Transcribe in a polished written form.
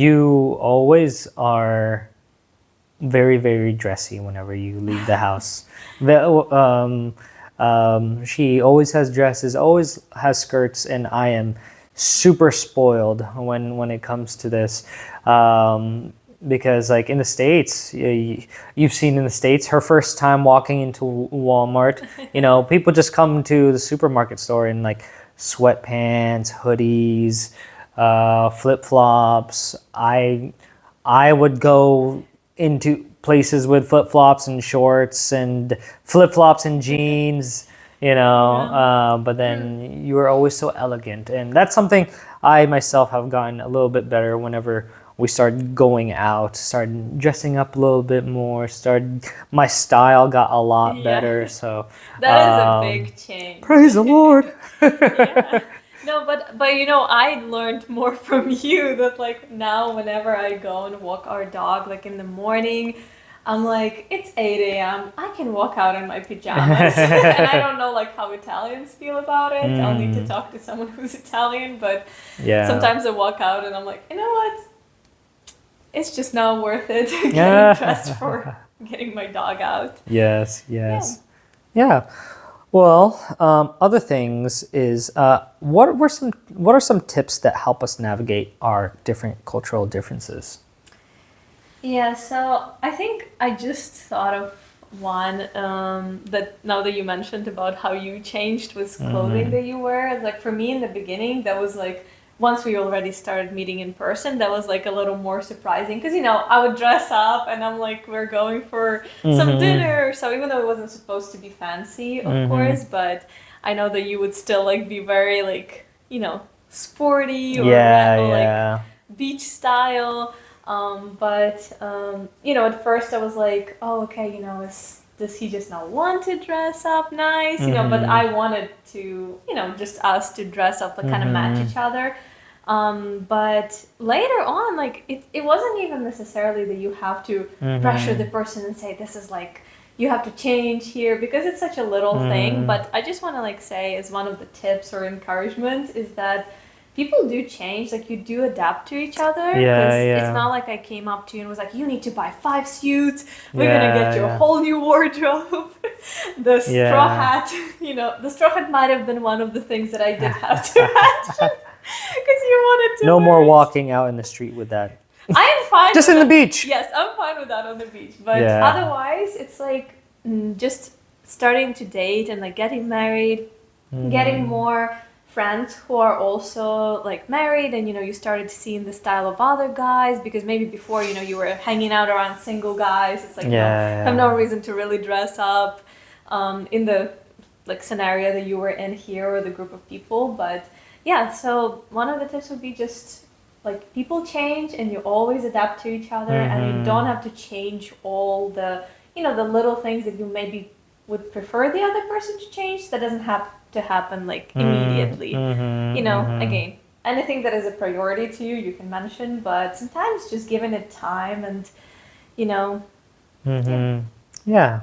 You always are very, very dressy whenever you leave the house. She always has dresses, always has skirts, and I am super spoiled when it comes to this. Because like in the States, you've seen in the States, her first time walking into Walmart, people just come to the supermarket store in like sweatpants, hoodies, flip-flops. I would go into places with flip-flops and shorts and flip-flops and jeans, but then you were always so elegant. And that's something I myself have gotten a little bit better whenever we started going out, started dressing up a little bit more, my style got a lot better. So that is a big change. Praise the Lord. Yeah. No, but I learned more from you that like now whenever I go and walk our dog like in the morning, I'm like, it's 8 a.m. I can walk out in my pajamas. And I don't know like how Italians feel about it. I'll need to talk to someone who's Italian, but sometimes I walk out and I'm like, you know what? It's just not worth it getting dressed for getting my dog out. Yes. Yeah. Well, other things is what are some tips that help us navigate our different cultural differences? Yeah, so I think I just thought of one that now that you mentioned about how you changed with clothing that you wear. Like for me in the beginning, that was like once we already started meeting in person, that was like a little more surprising because I would dress up and I'm like, we're going for some dinner. So even though it wasn't supposed to be fancy, of course, but I know that you would still like be very like sporty or like beach style. At first I was like, oh, okay, does he just not want to dress up nice? But I wanted to, just us to dress up, like kind of match each other. But later on, like it wasn't even necessarily that you have to pressure the person and say, this is like, you have to change here because it's such a little thing. But I just want to like say as one of the tips or encouragement is that people do change, like you do adapt to each other. It's not like I came up to you and was like, you need to buy 5 suits. We're going to get you a whole new wardrobe. The straw hat, the straw hat might have been one of the things that I did have to mention because you wanted to. No more walking out in the street with that. I'm fine. Just in the beach. Yes, I'm fine with that on the beach. But otherwise, it's like just starting to date and like getting married, getting more friends who are also like married and you started to see in the style of other guys because maybe before you were hanging out around single guys. It's like have no reason to really dress up in the like scenario that you were in here or the group of people. But so one of the tips would be just like people change and you always adapt to each other and you don't have to change all the the little things that you maybe would prefer the other person to change. That doesn't have to happen like immediately. Again, anything that is a priority to you, you can mention, but sometimes just giving it time and Yeah.